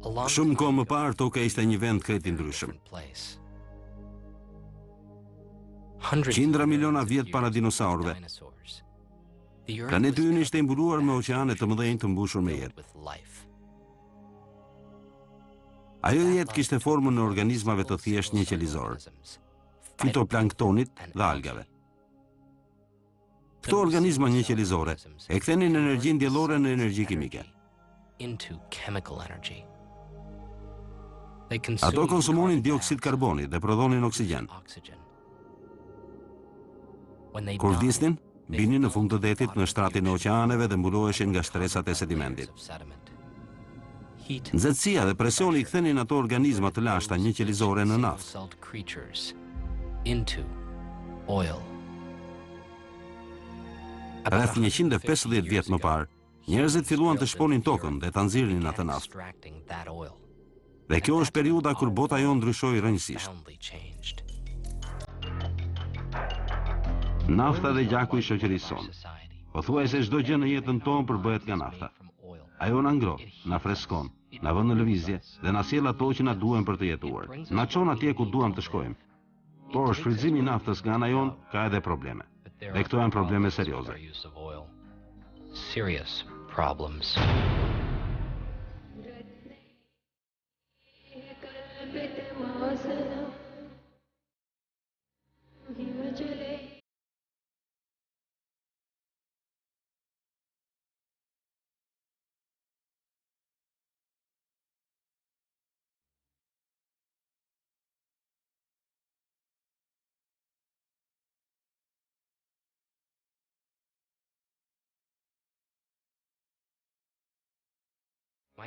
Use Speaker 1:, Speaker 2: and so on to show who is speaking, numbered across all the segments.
Speaker 1: Shumë kohë më parë toka ishte një vend krejt i ndryshëm. Qindra miliona vjet para dinosaurëve. Planeti ynë ishte mbuluar me oqeane të mëdhenj të mbushur me jetë. Ajo jetë kishte formën në organizmave të thjesht një qelizor, fitoplanktonit dhe algave. Këto organizma një qelizore e kthenin energjinë diellore në energji kimike. Ato konsumonin dioksid karboni dhe prodhonin oksigjen. Kur vdisnin, binin në fund të detit në shtratin e oqeaneve dhe mbuloheshin nga shtresat e sedimentit. Nxehtësia dhe presioni i kthenin ato organizma të lashta një qelizore në naftë. Rreth 150 vjet më parë, njerëzit filluan të shponin tokën dhe ta nxirrnin atë naftë. Dhe kjo është periudha kur bota jonë ndryshoi rrënjësisht. Nafta dhe gjaku i shoqërisë sonë. Pothuajse çdo gjë në jetën tonë përbëhet nga nafta. Ajo na ngroh, na freskon, na vën në lëvizje dhe na sjell ato që na duhen për të jetuar. Na çon atje ku duam të shkojmë. Por shfrytëzimi i naftës nga ana jonë ka edhe probleme. Dhe këto janë probleme serioze.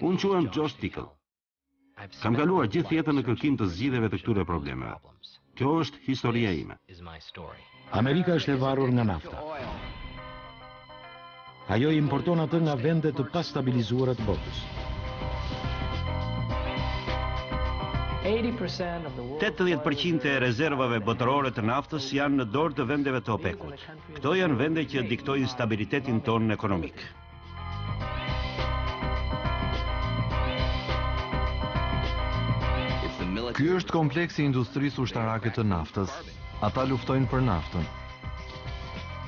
Speaker 1: Unë quhem Josh Tickle. Kam kaluar gjithë jetën në kërkim të zgjidhjeve të këtyre problemeve. Kjo është historia ime.
Speaker 2: Amerika është e varur nga nafta. Ajo importon atë nga vende të pastabilizuara të botës.
Speaker 3: 80% e rezervave botërore të naftës janë në dorë të vendeve të OPEC-ut. Këto janë vende që diktojnë stabilitetin tonë ekonomik.
Speaker 4: Ky është kompleksi i industrisë ushtarake të naftës. Ata luftojnë për naftën.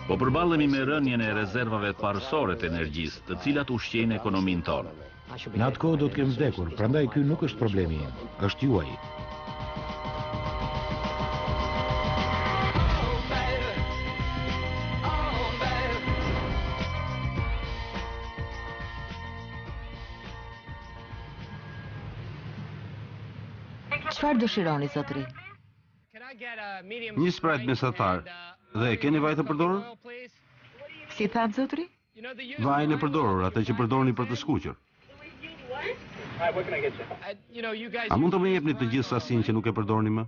Speaker 5: Po përballemi me rënien e rezervave parësore të energjisë, të cilat ushqejnë ekonominë tonë.
Speaker 2: Në atë kohë do të kem vdekur, prandaj ky nuk është problemi im, është juaj.
Speaker 6: Çfarë dëshironi, zotëri?
Speaker 1: Një Sprite mesatar dhe keni vaj të përdorur?
Speaker 6: Si thatë, zotëri?
Speaker 1: Vajin e përdorur, atë që përdorni për të skuqur. A mund të më jepni të gjithë sasinë që nuk e përdorni më?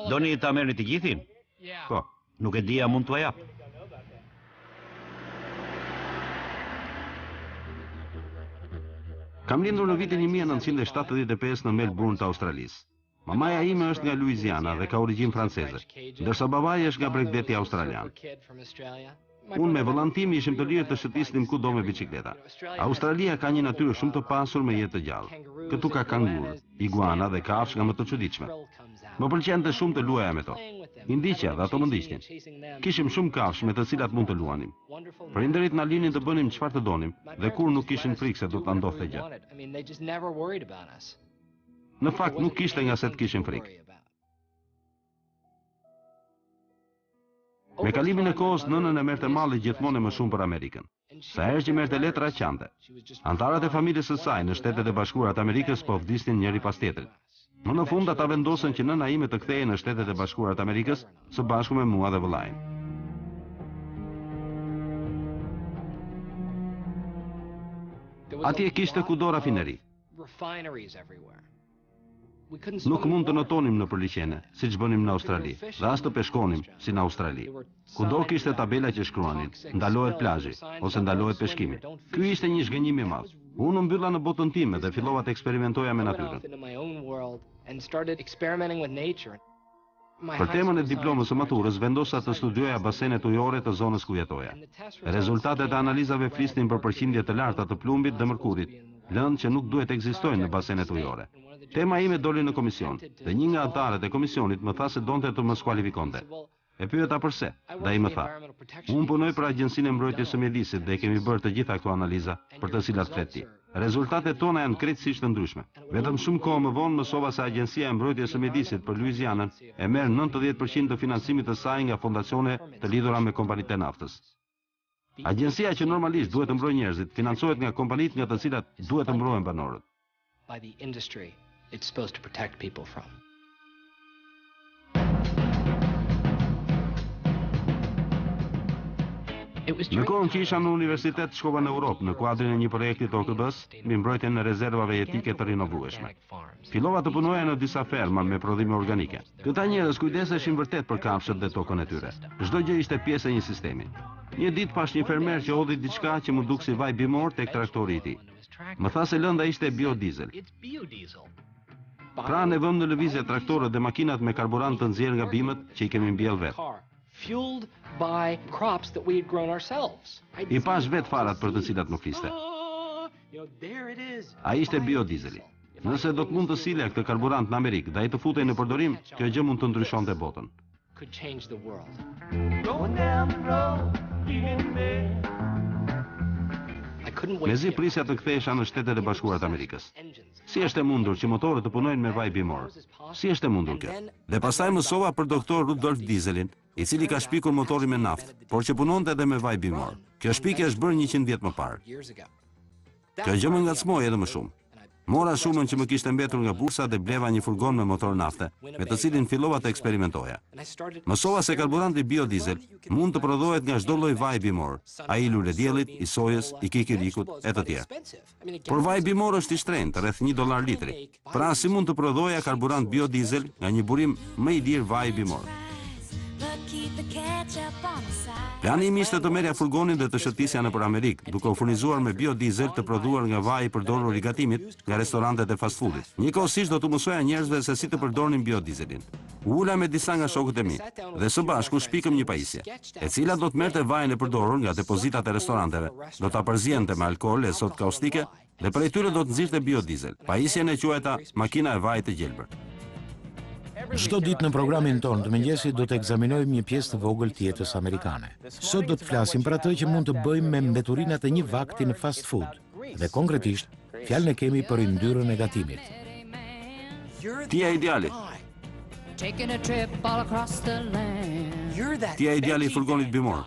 Speaker 3: Doni ta merrni të gjithin?
Speaker 1: Po.
Speaker 3: Nuk e di a mund t'ua jap.
Speaker 1: Kam lindur në vitin 1975 në Melbourne të Australisë. Mamaja ime është nga Louisiana dhe ka origjinë franceze, ndërsa babai është nga Bregdeti australian. Unë me vëllain tim ishim të lirë të shëtisnim kudo me bicikleta. Australia ka një natyrë shumë të pasur me jetë të gjallë. Këtu ka kangur, iguana dhe kafshë nga më të çuditshme. Më pëlqente shumë të luaja me to. I ndiqja dhe ato më ndiqnin. Kishim shumë kafshë me të cilat mund të luanim. Prindërit na linin të bënim çfarë të donim dhe kur nuk kishin frikë se do ta ndodhte gjë. Në fakt nuk kishte nga se të kishin frikë. Me kalimin e kohës, nënën e merrte malli gjithmonë më shumë për Amerikën. Sa herë që merrte letra qante. Antarët e familjes së saj në Shtetet e Bashkuara të Amerikës po vdisnin njëri pas tjetrit. Në fund ata vendosën që nëna ime të kthehej në Shtetet e Bashkuara të Amerikës së bashku me mua dhe vëllain. Atje kishte kudo rafineri. Nuk mund të notonim në përliqene, si që bënim në Australi, dhe as të peshkonim, si në Australi. Kudo kishte tabela që shkruanin, ndalohet plazhi, ose ndalohet peshkimi. Ky ishte një zhgënjim i madh. Unë mbylla në botën time dhe fillova të eksperimentoja me natyrën. Për temën e diplomës së maturës vendosa të studioja basenet ujore të zonës ku jetoja. Rezultatet e analizave flisnin për përqindje të larta të plumbit dhe mërkurit, lëndë që nuk duhet ekzistojnë në basenet ujore. Tema ime doli në komision, dhe një nga anëtarët e komisionit më tha se donte të më skualifikonte. E pyeta përse, dhe ai më tha: "Unë punoj për Agjencinë e Mbrojtjes së Mjedisit dhe kemi bërë të gjitha këto analiza, për të cilat flet ti. Rezultatet tona janë krejtësisht të ndryshme. Vetëm shumë kohë më vonë mësova se Agjencia e Mbrojtjes së Mjedisit për Luizianën e merr 90% të financimit të saj nga fondacione të lidhura me kompanitë e naftës. Agjencia që normalisht duhet të mbrojë njerëzit financohet nga kompanitë nga të cilat duhet të mbrohen banorët.
Speaker 7: By the industry it's supposed to protect people from.
Speaker 1: Në kohën që isha në universitet, shkova në Europë në kuadrin e një projekti të OKB-s mbi mbrojtjen e rezervave jetike të rinovueshme. Fillova të punoja në disa ferma me prodhime organike. Këta njerëz kujdeseshin vërtet për kafshët dhe tokën e tyre. Çdo gjë ishte pjesë e një sistemi. Një ditë pash një fermer që hodhi diçka që më duk si vaj bimor tek traktori i tij. Më tha se lënda ishte biodiesel. Pra ne vëmë në lëvizje traktorët dhe makinat me karburant të nxjerrë nga bimët që i kemi mbjell vetë.
Speaker 7: Fueled by crops that we had grown ourselves.
Speaker 1: I pash vetë farat për të cilat nuk fliste. Ai ishte biodieseli. Nëse do të mund të silja këtë karburant në Amerikë dhe ai të futej në përdorim, kjo gjë mund të ndryshonte botën.
Speaker 7: Could change the world.
Speaker 1: Mezi prisja të kthehesha në Shtetet e Bashkuara të Amerikës. Si është e mundur që motorët të punojnë me vaj bimor? Si është e mundur kjo? Dhe pastaj mësova për doktor Rudolf Dieselin, i cili ka shpikur motorin me naftë, por që punonte edhe me vaj bimor. Kjo shpikje është bërë 100 vjet më parë. Kjo gjë më ngacmoi edhe më shumë. Mora shumën që më kishte mbetur nga bursa dhe bleva një furgon me motor nafte, me të cilin fillova të eksperimentoja. Mësova se karburanti biodiesel mund të prodhohet nga çdo lloj vaji bimor, ai i lulediellit, i sojës, i kikirikut e të tjerë. Por vaji bimor është i shtrenjtë, rreth $1 litri. Pra si mund të prodhoja karburant biodiesel nga një burim më i lirë vaji bimor? Plani im ishte të merrja furgonin dhe të shëtisja nëpër Amerikë, duke u furnizuar me biodiesel të prodhuar nga vaji i përdorur i gatimit nga restorantet e fast foodit. Njëkohësisht do të mësoja njerëzve se si të përdornin biodieselin. U ula me disa nga shokët e mi dhe së bashku shpikëm një pajisje, e cila do të merrte vajin e përdorur nga depozitat e restoranteve, do ta përzjente me alkool e sodë kaustike dhe prej tyre do të nxirrte biodiesel. Pajisjen e quajta makina e vajit të gjelbër.
Speaker 2: Çdo ditë në programin tonë të mëngjesit do të ekzaminojmë një pjesë të vogël të jetës amerikane. Sot do të flasim për atë që mund të bëjmë me mbeturinat e një vakti në fast food. Dhe konkretisht, fjalën e kemi për yndyrën e gatimit.
Speaker 1: Ti je ideali. Ti je ideali i furgonit bimor.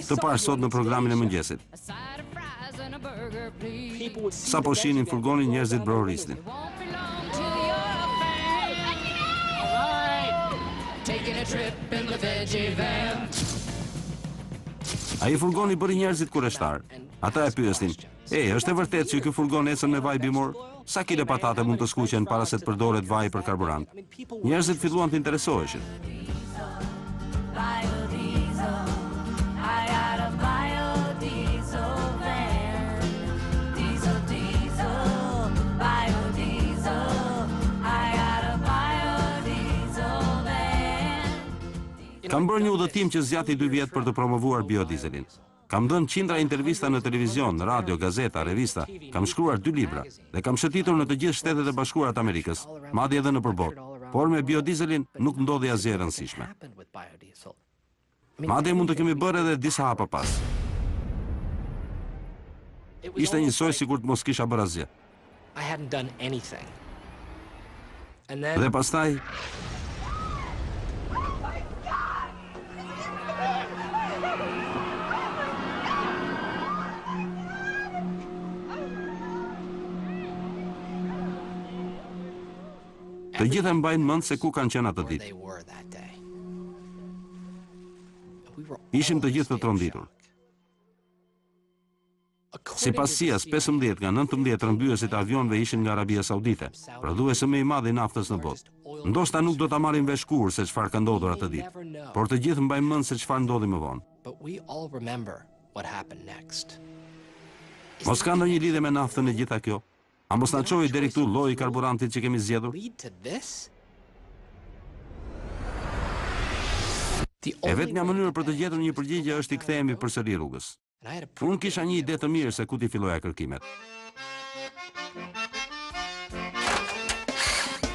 Speaker 1: Të parë sot në programin e mëngjesit. Sa po shihnin furgonin, njerëzit brohorisnin. Ai furgoni bëri njerëzit kurreshtar. Ata e pyesnin: është e vërtetë që ky furgon ecën me vaj bimor? Sa kile patate mund të skuqen para se të përdoret vaji për karburant?" Njerëzit filluan të interesoheshin. Kam bërë një udhëtim që zgjati 2 vjet për të promovuar biodieselin. Kam dhënë qindra intervista në televizion, radio, gazeta, revista, kam shkruar 2 libra dhe kam shëtitur në të gjithë Shtetet e Bashkuara të Amerikës, madje edhe nëpër botë. Por me biodieselin nuk ndodhi asgjë e rëndësishme. Madje mund të kemi bërë edhe disa hapa pas. Ishte njësoj sikur të mos kisha bërë asgjë. Dhe pastaj të gjithë e mbajnë mend se ku kanë qenë atë ditë. Ishim të gjithë të tronditur. Sipas CIA-s, 15 nga 19 rëmbyesit e avionëve ishin nga Arabia Saudite, prodhuesi më i madh i naftës në botë. Ndoshta nuk do ta marrin vesh kur se çfarë ka ndodhur atë ditë, por të gjithë mbajnë mend se çfarë ndodhi më vonë. Mos ka ndonjë lidhje me naftën e gjitha kjo? A mos na çojë deri këtu lloji i karburantit që kemi zgjedhur? E vetmja mënyrë për të gjetur një përgjigje është i kthehemi përsëri rrugës. Unë kisha një ide të mirë se ku t'i filloja kërkimet.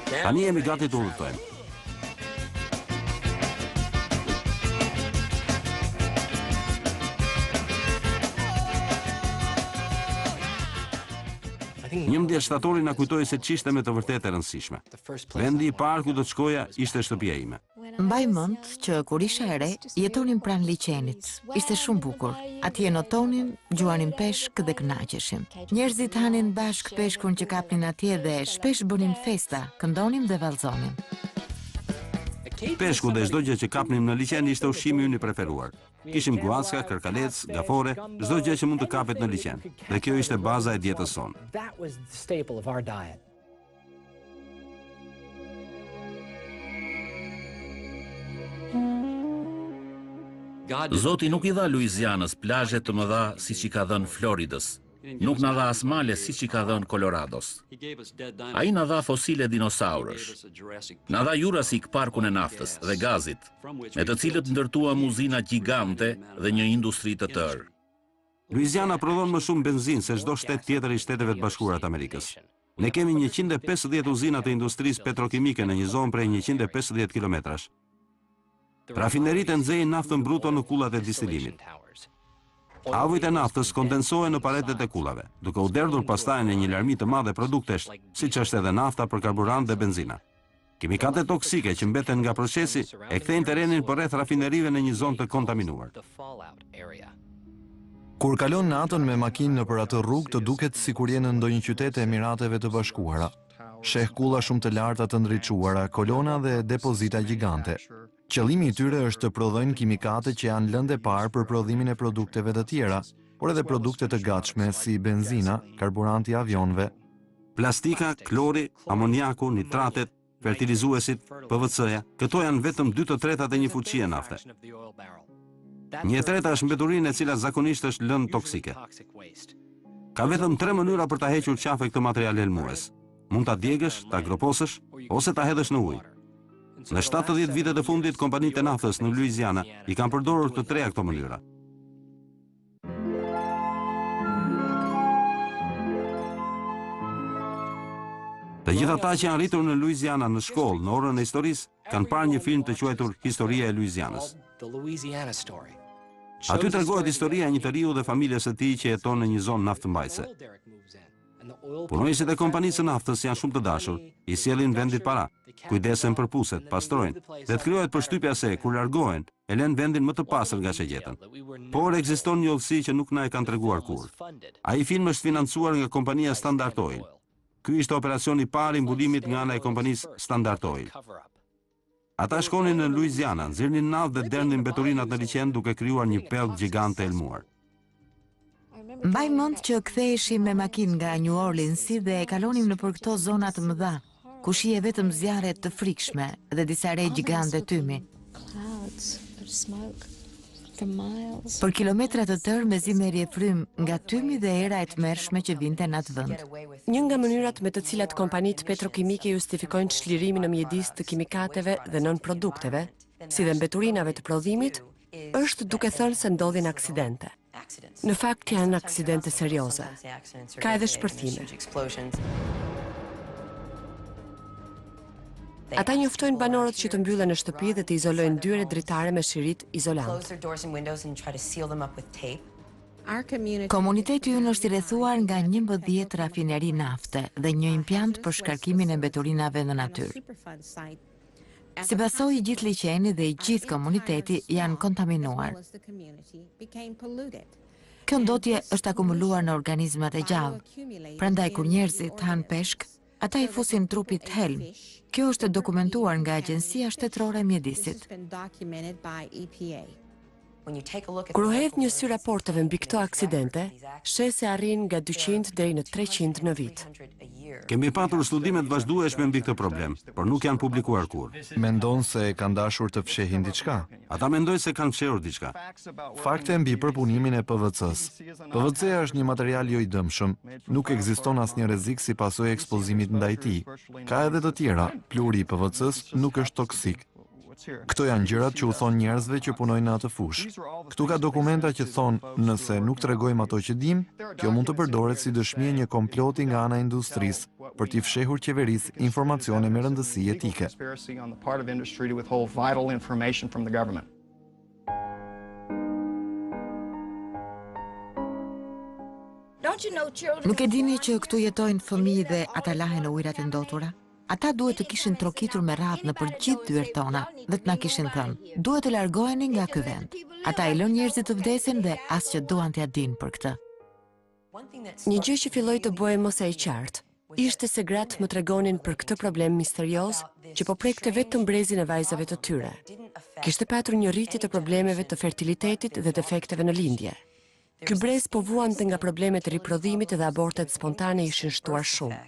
Speaker 1: Tani jemi gati të udhëtojmë. Një mëdje shtatori na kujtoi se ç'ishte me të vërtetë e rëndësishme. Vendi I parë ku do të shkoja ishte shtëpia ime.
Speaker 6: Mbaj mend që kur isha e re, jetonim pranë liçenit. Ishte shumë bukur. Atje notonim, gjuanim peshk dhe kënaqeshim. Njerëzit hanin bashk peshkun që kapnin atje dhe shpesh bënin festa, këndonim dhe vallëzonim.
Speaker 1: Peshku dhe çdo gjë që kapnim në liçen ishte ushqimi ynë I preferuar. Kishim guacka, kërkalec, gafore, çdo gjë që mund të kapet në liçen. Dhe kjo ishte baza e dietës sonë.
Speaker 5: Zoti nuk I dha Luizianës plazhe të mëdha siç I ka dhënë Floridës. Nuk na dha as male siç I ka dhënë Colorados. Ai na dha fosile dinosaurësh. Na dha Jurassic Parkun e naftës dhe gazit, me të cilët ndërtuam uzina gjigante dhe një industri të tërë.
Speaker 1: Luiziana prodhon më shumë benzinë se çdo shtet tjetër I Shteteve të Bashkuara të Amerikës. Ne kemi 150 uzina të industrisë petrokimike në një zonë prej 150 kilometrash. Rafineritë nxejnë naftën bruto në kullat e distilimit. Avujt e naftës kondensohen në paretet e kullave, duke u derdhur pastaj në një larmi të madhe produktesh, siç është edhe nafta për karburant dhe benzina. Kimikate toksike që mbeten nga procesi e kthejnë terrenin përreth rafinerive në një zonë të kontaminuar.
Speaker 4: Kur kalon natën me makinë nëpër atë rrugë të duket sikur je në ndonjë qytet e Emirateve të Bashkuara. Sheh kulla shumë të larta të ndriçuara, kolona dhe depozita gjigante. Qëllimi I tyre është të prodhojnë kimikate që janë lëndë e parë për prodhimin e produkteve të tjera, por edhe produkte të gatshme si benzina, karburanti I avionëve,
Speaker 1: Plastika, klori, amoniaku, nitratet, fertilizuesit, PVC-ja, këto janë vetëm 2/3 e një fuqie nafte. 1/3 është mbeturinë e cila zakonisht është lëndë toksike. Ka vetëm 3 mënyra për ta hequr qafe këtë material helmues. Mund ta djegësh, ta groposësh ose ta hedhësh në ujë. Në 70 vitet e fundit, kompanitë e naftës në Louisiana I kanë përdorur të treja këto mënyra. Të gjithë ata që janë rritur në Louisiana në shkollë në orën e historisë kanë parë një film të quajtur Historia e Louisianës. Aty tregohet historia e një njeriu dhe familjes së tij që jeton në një zonë naftëmbajtëse. Punojësit e kompanisë së naftës janë shumë të dashur, I sjellin vendit para, kujdesen për puset, pastrojnë, dhe të krijohet përshtypja se kur largohen, e lënë vendin më të pastër nga çegjetën. Por ekziston një hollësi që nuk na e kanë treguar kurrë. Ai film është financuar nga kompania Standard Oil. Ky ishte operacioni I parë I mbulimit nga ana e kompanisë Standard Oil. Ata shkonin në Louisiana, nxirrnin naftë dhe dernin mbeturinat në liçen duke krijuar një pellg gjigante elmuar.
Speaker 6: Mbaj mend që ktheheshim me makinë nga New Orleansi dhe kalonim nëpër këto zona të mëdha, ku shije vetëm zjarre të frikshme dhe disa re gjigante tymi. Për kilometra të tërë mezi merrje frym nga tymi dhe era e tmerrshme që vinte në atë vend.
Speaker 8: Një nga mënyrat me të cilat kompanitë petrokimike justifikojnë çlirimin në mjedis të kimikateve dhe nën-produkteve, si dhe mbeturinave të prodhimit, është duke thënë se ndodhin aksidente. Në fakt janë aksidente serioze. Ka edhe shpërthime. Ata njoftojnë banorët që të mbyllen në shtëpi dhe të izolojnë dyert dritare me shirit izolant.
Speaker 6: Komuniteti ynë është I rrethuar nga 11 rafineri nafte dhe një impjant për shkarkimin e mbeturinave në natyrë. Si pasojë I gjithë liçeni dhe I gjithë komuniteti janë kontaminuar. Kjo ndotje është akumuluar në organizmat e gjallë. Prandaj kur njerëzit hanë peshk, ata I fusin trupit helm. Kjo është dokumentuar nga Agjencia Shtetërore e Mjedisit.
Speaker 8: Kur u hedh një sy raporteve mbi këto aksidente, sheh se arrin nga 200 deri në 300 në vit.
Speaker 1: Kemi patur studime të vazhdueshme mbi këtë problem, por nuk janë publikuar kurrë.
Speaker 4: Mendon se kanë dashur të fshehin diçka?
Speaker 1: Ata mendojnë se kanë fshehur diçka.
Speaker 4: Fakte mbi përpunimin e PVC-s. PVC-ja është një material jo I dëmshëm, nuk ekziston asnjë rrezik si pasojë e ekspozimit ndaj tij. Ka edhe të tjera, pluri I PVC-s nuk është toksik. Këto janë gjërat që u thon njerëzve që punojnë në atë fushë. Këtu ka dokumenta që thon, nëse nuk tregojmë ato që dim, kjo mund të përdoret si dëshmi e një komploti nga ana e industrisë për t'i fshehur qeverisë informacione me rëndësi etike.
Speaker 6: Nuk e dini që këtu jetojnë fëmijë dhe ata lahen në ujërat e ndotura? Ata duhet të kishin trokitur me radhë në për gjithë dyert tona dhe të na kishin thënë, duhet të largoheni nga ky vend. Ata I lën njerëzit të vdesin dhe as që duan t'ia dinë për këtë.
Speaker 8: Një gjë që filloi të bëhej mos e qartë, ishte se gratë më tregonin për këtë problem misterios që po prekte vetëm brezin e vajzave të tyre. Kishte patur një rritje të problemeve të fertilitetit dhe defekteve në lindje. Ky brez po vuante nga problemet e riprodhimit dhe abortet spontane ishin shtuar shumë.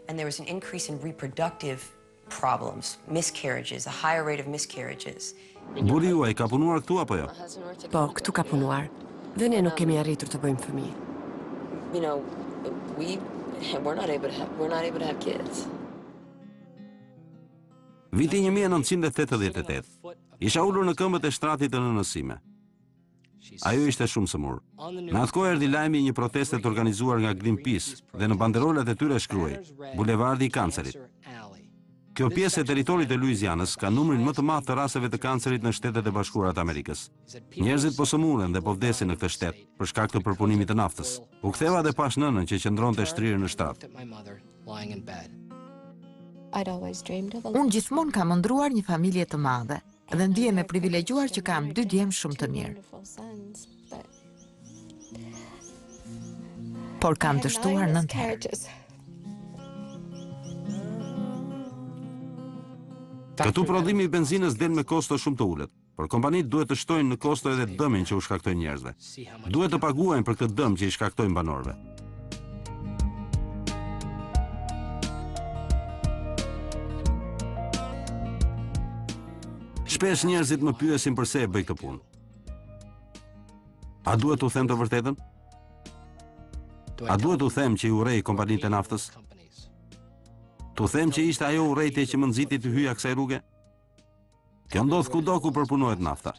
Speaker 9: And there was an increase in reproductive problems, miscarriages, a higher rate of miscarriages.
Speaker 1: Buri juaj ka punuar këtu apo jo?
Speaker 8: Po, këtu ka punuar. Dhe ne nuk kemi arritur të bëjmë fëmijë.
Speaker 9: You know, we're not able to have kids.
Speaker 1: Viti 1988. Isha ulur në këmbët e shtratit të nënësime. Ajo ishte shumë sëmur. Në atë kohë erdhi lajmi I një proteste të organizuar nga Greenpeace dhe në banderolat e tyre shkruaj Bulevardi I Kancerit. Kjo pjesë e territorit të Louisianës ka numrin më të madh të rasteve të kancerit në Shtetet e Bashkuara të Amerikës. Njerëzit po sëmuren dhe po vdesin në këtë shtet për shkak të përpunimit të naftës. U ktheva dhe pash nënën që qëndronte shtrirë në shtrat.
Speaker 6: Unë gjithmonë kam ëndruar një familje të madhe dhe ndihem e privilegjuar që kam 2 djemë shumë të mirë. Por kam dështuar 9 herë.
Speaker 1: Këtu prodhimi I benzinës del me kosto shumë të ulët, por kompanitë duhet të shtojnë në kosto edhe dëmin që u shkaktojnë njerëzve. Duhet të paguajnë për këtë dëm që I shkaktojnë banorëve. Shpesh njerëzit më pyesin pse e bëj këtë punë. A duhet t'u them të vërtetën? A duhet t'u them që I urrej kompanitë e naftës? T'u them që ishte ajo urrejtje që më nxiti të hyja kësaj rruge? Kjo ndodh kudo ku përpunohet nafta.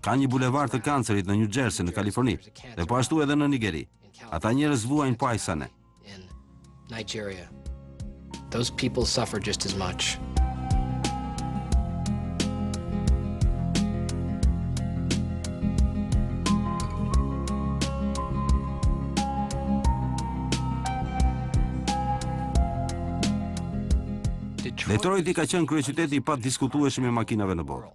Speaker 1: Ka një bulevard të kancerit në New Jersey në Kaliforni dhe po ashtu edhe në Nigeri. Ata njerëz vuajnë pajisane.
Speaker 7: Nigeria. Those people suffer just as much.
Speaker 1: Detroit I ka qenë kryeqyteti I padiskutueshëm I makinave në botë.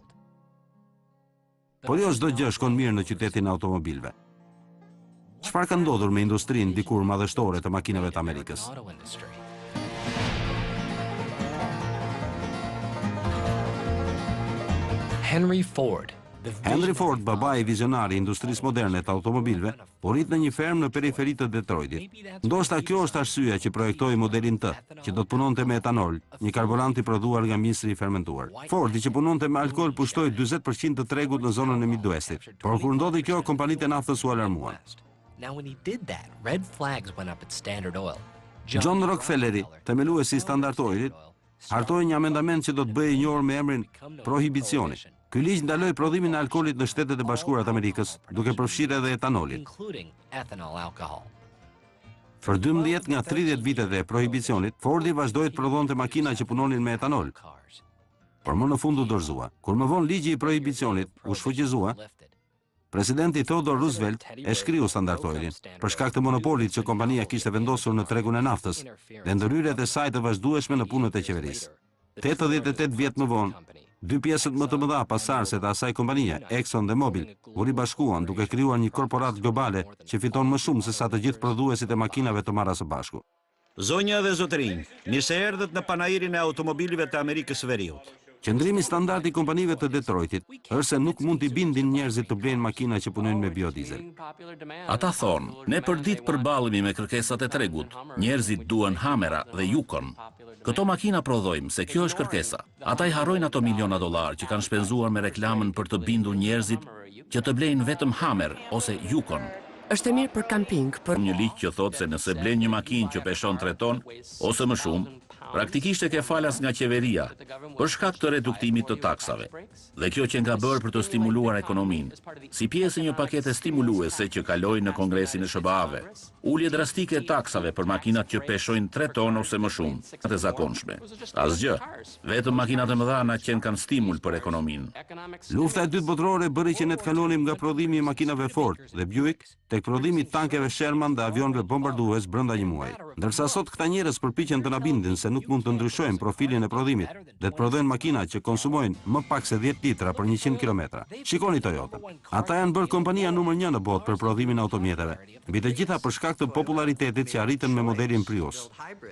Speaker 1: Por jo çdo gjë shkon mirë në qytetin e automobilëve. Çfarë ka ndodhur me industrinë dikur madhështore të makinave të Amerikës? Henry Ford, babai I vizionari I industrisë moderne të automobilëve, u rit në një fermë në periferi të Detroitit. Ndoshta kjo është arsyeja që projektoi modelin T, që do të punonte me etanol, një karburant I prodhuar nga misri I fermentuar. Fordi që punonte me alkool pushtoi 40% të tregut në zonën e Midwestit, por kur ndodhi kjo, kompanitë e naftës u alarmuan. John Rockefelleri, themeluesi I Standard Oilit, hartoi një amendament që do të bëhej I njohur me emrin prohibicioni. Ky ligj ndaloi prodhimin e alkoolit në Shtetet e Bashkuara të Amerikës, duke përfshirë edhe etanolin. Për 12 nga 30 vitet e prohibicionit, Fordi vazhdoi të prodhonte makina që punonin me etanol. Por më në fund u dorëzua. Kur më vonë ligji I prohibicionit u shfuqizua, presidenti Theodore Roosevelt e shkriu Standard Oilin për shkak të monopolit që kompania kishte vendosur në tregun e naftës dhe ndërhyrjet e saj të vazhdueshme në punët e qeverisë. 88 vjet më vonë, 2 pjesët më të mëdha pasardhëse të asaj kompanie, Exxon dhe Mobil, u ribashkuan duke krijuar një korporat globale që fiton më shumë se sa të gjithë prodhuesit e makinave të marra së bashku.
Speaker 3: Zonja dhe zotërinj, mirë se erdhët në panairin e automobilive të Amerikës së Veriut.
Speaker 1: Qëndrimi standard I kompanive të Detroitit është se nuk mund t'i bindin njerëzit të blejnë makina që punojnë me biodiesel.
Speaker 5: Ata thonë, ne për ditë përballemi me kërkesat e tregut. Njerëzit duan Hammera dhe Yukon. Këto makina prodhojmë se kjo është kërkesa. Ata I harrojnë ato miliona dollar që kanë shpenzuar me reklamën për të bindur njerëzit që të blejnë vetëm Hammer ose Yukon.
Speaker 8: Është mirë për kamping, për
Speaker 5: një ligj që thotë se nëse blen një makinë që peshon 3 ton ose më shumë, Praktikisht e ke falas nga qeveria, për shkak të reduktimit të taksave. Dhe kjo që nga bërë për të stimuluar ekonominë, si pjesë një pakete stimuluese që kaloi në Kongresin e SBA-ve. Ulje drastike e taksave për makinat që peshojnë 3 tonë ose më shumë, të zakonshme. Asgjë, vetëm makinat e mëdha na qenë kanë stimul për ekonominë.
Speaker 1: Lufta e dytë botërore bëri që ne të kalonim nga prodhimi i makinave Ford dhe Buick tek prodhimi i tankeve Sherman dhe avionëve bombardues brenda një muaji. Ndërsa sot këta njerëz përpiqen të na bindin se nuk mund të ndryshojnë profilin e prodhimit dhe të prodhojnë makina që konsumojnë më pak se 10 litra për 100 kilometra. Shikoni Toyota. Ata janë bërë kompania numër 1 në botë për prodhimin e automjeteve, mbi të gjitha për shkak të popularitetit që arritën me modelin Prius.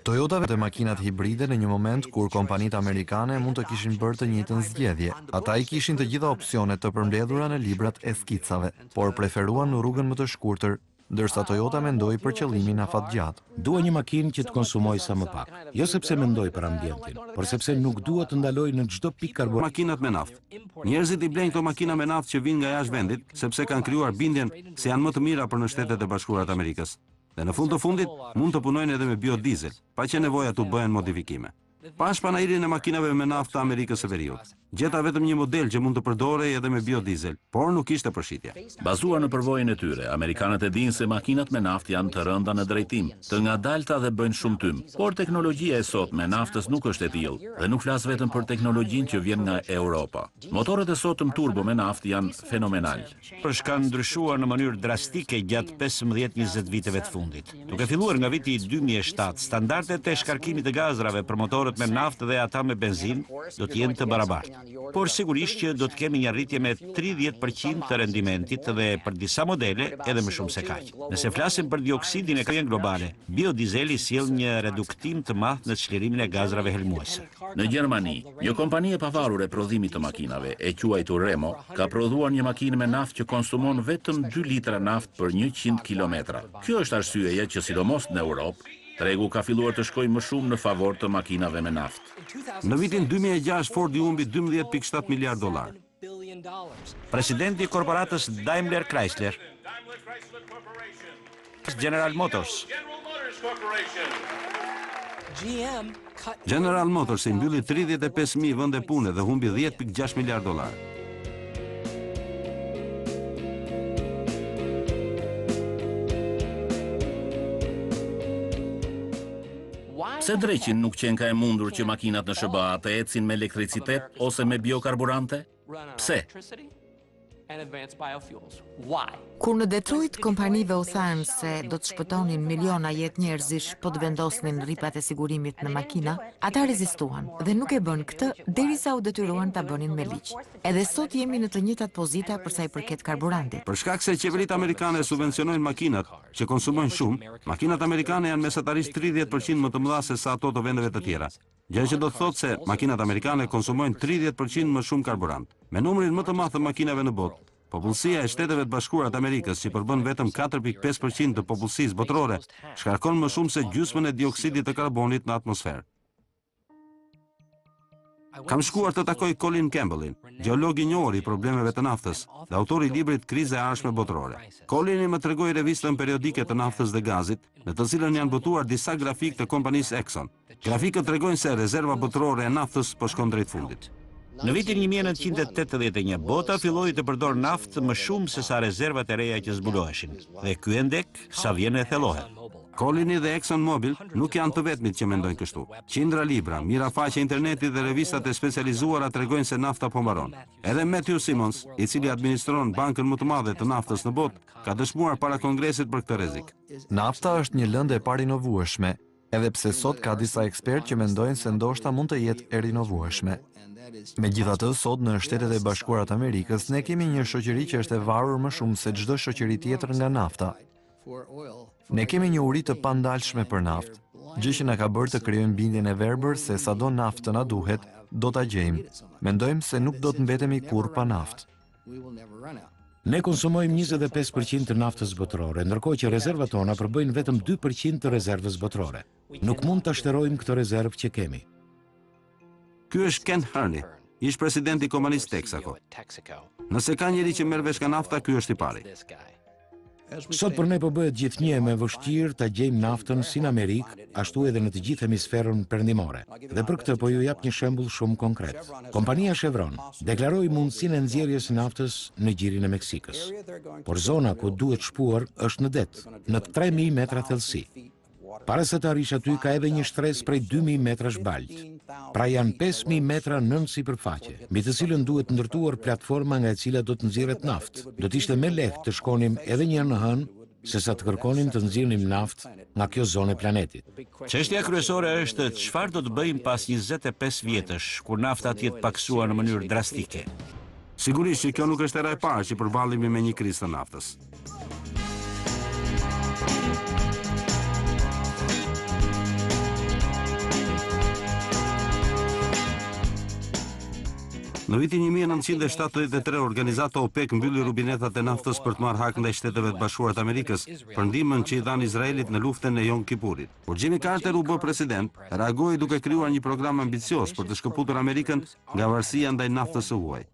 Speaker 4: Toyota vetë makinat hibride në një moment kur kompanitë amerikane mund të kishin bërë të njëjtën zgjedhje. Ata i kishin të gjitha opsionet të përmbledhura në librat e skicave, por preferuan në rrugën më të shkurtër, ndërsa Toyota mendoi për qëllimin afatgjatë.
Speaker 2: Dua një makinë që të konsumoj sa më pak, jo sepse mendoj për ambientin, por sepse nuk dua të ndaloj në çdo pikë karbon.
Speaker 1: Makinat me naftë. Njerëzit i blejnë këto makina me naftë që vijnë nga jashtë vendit, sepse kanë krijuar bindjen se janë më të mira për në Shtetet e Bashkuara të Amerikës. Dhe në fund të fundit mund të punojnë edhe me biodiesel, pa që nevoja të bëhen modifikime. Pas panairin e makinave me naftë të Amerikës së Veriut, gjeta vetëm një model që mund të përdorej edhe me biodiesel, por nuk ishte përshitje.
Speaker 5: Bazuar në përvojën e tyre, amerikanët e dinë se makinat me naftë janë të rënda në drejtim, të ngadalta dhe bëjnë shumë tym. Por teknologjia e sot me naftës nuk është e tillë, dhe nuk flas vetëm për teknologjinë që vjen nga Europa. Motorët e sotëm turbo me naftë janë fenomenal.
Speaker 3: Kanë ndryshuar në mënyrë drastike gjatë 15-20 viteve të fundit. Duke filluar nga viti 2007, standardet e shkarkimit të gazrave për motorët me naftë dhe ata me benzinë do të jenë të barabartë. Por sigurisht që do të kemi një rritje me 30% të rendimentit dhe për disa modele edhe më shumë se kaq. Nëse flasim për dioksidin e karbonit globale, biodieseli sjell një reduktim të madh në çlirimin e gazrave helmuese.
Speaker 5: Në Gjermani, një kompani e pavarur e prodhimit të makinave, e quajtur Remo, ka prodhuar një makinë me naftë që konsumon vetëm 2 litra naftë për 100 kilometra. Kjo është arsyeja që sidomos në Europë, tregu ka filluar të shkojë më shumë në favor të makinave me naftë.
Speaker 1: Në vitin 2006 Ford i humbi $12.7 miliard.
Speaker 3: Presidenti i korporatës Daimler Chrysler, General Motors.
Speaker 1: General Motors i mbylli 35.000 vende pune dhe humbi $10.6 miliard.
Speaker 5: Pse dreqin nuk qenë ka e mundur që makinat në SBA të ecin me elektricitet ose me biokarburante? Pse?
Speaker 6: Kur në Detroit kompanive u thanë se do të shpëtonin miliona jetë njerëzish po të vendosnin rripat e sigurimit në makina, ata rezistuan dhe nuk e bën këtë derisa u detyruan ta bënin me ligj. Edhe sot jemi në të njëjtat pozita për sa i përket karburantit.
Speaker 1: Për shkak se qeveritë amerikane subvencionojnë makinat që konsumojnë shumë, makinat amerikane janë mesatarisht 30% më të mëdha se sa ato të vendeve të tjera. Gjë që do të thotë se makinat amerikane konsumojnë 30% më shumë karburant. Me numrin më të madh të makinave në botë, popullsia e Shteteve të Bashkuara të Amerikës, që përbën vetëm 4.5% të popullsisë botërore, shkarkon më shumë se gjysmën e dioksidit të karbonit në atmosferë. Kam shkuar të takoj Colin Campbellin, gjeolog i njohur i problemeve të naftës dhe autori i librit Kriza e ardhshme botërore. Colin më tregoi revistën periodike të naftës dhe gazit, në të cilën janë botuar disa grafik të kompanisë Exxon. Grafikët tregojnë se rezerva botërore e naftës po shkon drejt fundit.
Speaker 3: Në vitin 1981, bota filloi të përdor naftë më shumë se sa rezervat e reja që zbuloheshin, dhe ky endek sa vjen e thellohet.
Speaker 1: Colini dhe ExxonMobil nuk janë të vetmit që mendojnë kështu. Qindra libra, mira faqe interneti dhe revistat e specializuara tregojnë se nafta po mbaron. Edhe Matthew Simmons, i cili administron bankën më të madhe të naftës në botë, ka dëshmuar para Kongresit për këtë rrezik.
Speaker 4: Nafta është një lëndë e parinovueshme, edhe pse sot ka disa ekspertë që mendojnë se ndoshta mund të jetë e rinovueshme. Megjithatë, sot në Shtetet e Bashkuara të Amerikës ne kemi një shoqëri që është e varur më shumë se çdo shoqëri tjetër nga nafta. Ne kemi një uri të pandalshme për naftë, gjë që na ka bërë të krijojmë bindjen e verbër se sado naftë na duhet, do ta gjejmë. Mendojmë se nuk do të mbetemi kurrë pa naftë.
Speaker 2: Ne konsumojmë 25% të naftës botërore, ndërkohë që rezervat tona përbëjnë vetëm 2% të rezervës botërore. Nuk mund ta shterojmë këtë rezervë që kemi.
Speaker 1: Ky është Ken Herney, ish presidenti i kompanisë Texaco. Nëse ka njëri që merr vesh nga nafta, ky është i pari.
Speaker 2: Sot për ne po bëhet gjithnjë më vështirë ta gjejmë naftën si në Amerikë, ashtu edhe në të gjithë hemisferën perëndimore. Dhe për këtë po ju jap një shembull shumë konkret. Kompania Chevron deklaroi mundësinë e nxjerrjes së naftës në gjirin e Meksikës. Por zona ku duhet shpuar është në det, në 3000 metra thellësi. Para se të arrish aty ka edhe një shtresë prej 2000 metrash balt. Pra janë 5000 metra nën sipërfaqe, mbi të cilën duhet ndërtuar platforma nga e cila do të nxjerret naftë. Do të ishte më lehtë të shkonim edhe një herë në hën sesa të kërkonim të nxjerrim naftë nga kjo zonë e planetit.
Speaker 3: Çështja kryesore është çfarë do të bëjmë pas 25 vjetësh, kur nafta të jetë paksuar në mënyrë drastike.
Speaker 1: Sigurisht që kjo nuk është era e parë që përballemi me një krizë të naftës. Në vitin 1973, organizata OPEC mbylli rubinetat e naftës për të marrë hak ndaj Shteteve të Bashkuara të Amerikës për ndihmën që i dhanë Izraelit në luftën e Yom Kipurit. Kur Jimmy Carter u bë president, reagoi duke krijuar një program ambicios për të shkëputur Amerikën nga varësia ndaj naftës së huaj.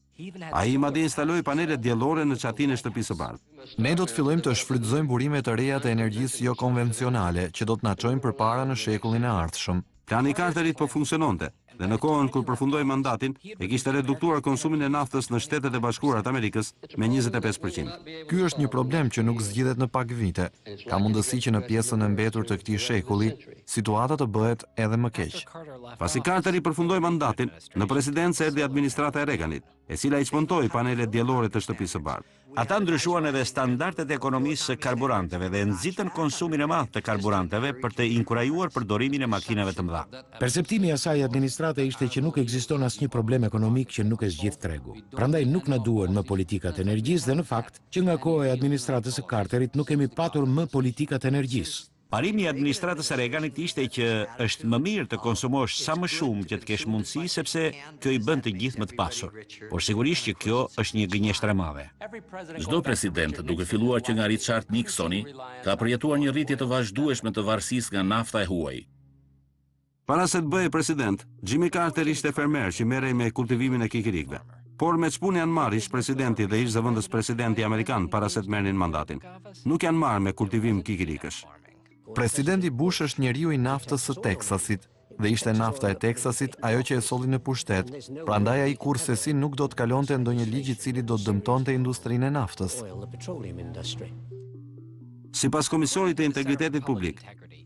Speaker 1: Ai madje instaloi panele diellore në çatinë e shtëpisë së bardhë.
Speaker 4: Ne do të fillojmë të shfrytëzojmë burime të reja të energjisë jo konvencionale që do të na çojnë përpara në shekullin e ardhshëm.
Speaker 1: Plani i Carterit po funksiononte. Dhe në kohën kur përfundoi mandatin, e kishte reduktuar konsumin e naftës në Shtetet e Bashkuara të Amerikës me 25%.
Speaker 4: Ky është një problem që nuk zgjidhet në pak vite. Ka mundësi që në pjesën e mbetur të këtij shekulli, situata të bëhet edhe më keq.
Speaker 1: Pasi Carteri përfundoi mandatin, në presidencë erdhi administrata e Reaganit, e cila i çmontoi panelet diellore të shtëpisë së bardhë.
Speaker 3: Ata ndryshuan edhe standardet e ekonomisë së karburanteve dhe nxitën konsumin e madh të karburanteve për të inkurajuar përdorimin e makinave të mëdha.
Speaker 2: Perceptimi i asaj administrate ishte që nuk ekziston asnjë problem ekonomik që nuk e zgjidh tregu. Prandaj nuk na duhen më politikat e energjisë dhe në fakt që nga koha e administratës së Carterit nuk kemi patur më politikat e energjisë.
Speaker 3: Parimi i administratës së Reaganit ishte që është më mirë të konsumosh sa më shumë që të kesh mundësi sepse kjo i bën të gjithë më të pasur. Por sigurisht që kjo është një gënjeshtër e madhe.
Speaker 5: Çdo president, duke filluar që nga Richard Nixoni, ka përjetuar një rritje të vazhdueshme të varësisë nga nafta e huaj.
Speaker 1: Para se të bëhej president, Jimmy Carter ishte fermer që merrej me kultivimin e kikirikëve. Por me çpun janë marrë ish presidenti dhe ish zëvendës presidenti amerikan para se të merrnin mandatin. Nuk janë marrë me kultivim kikirikësh.
Speaker 4: Presidenti Bush është njeriu i naftës së Teksasit dhe ishte nafta e Teksasit ajo që e solli në pushtet. Prandaj ai kurrësi nuk do të kalonte ndonjë ligj i cili do të dëmtonte industrinë e naftës.
Speaker 1: Sipas Komisiorit të Integritetit Publik,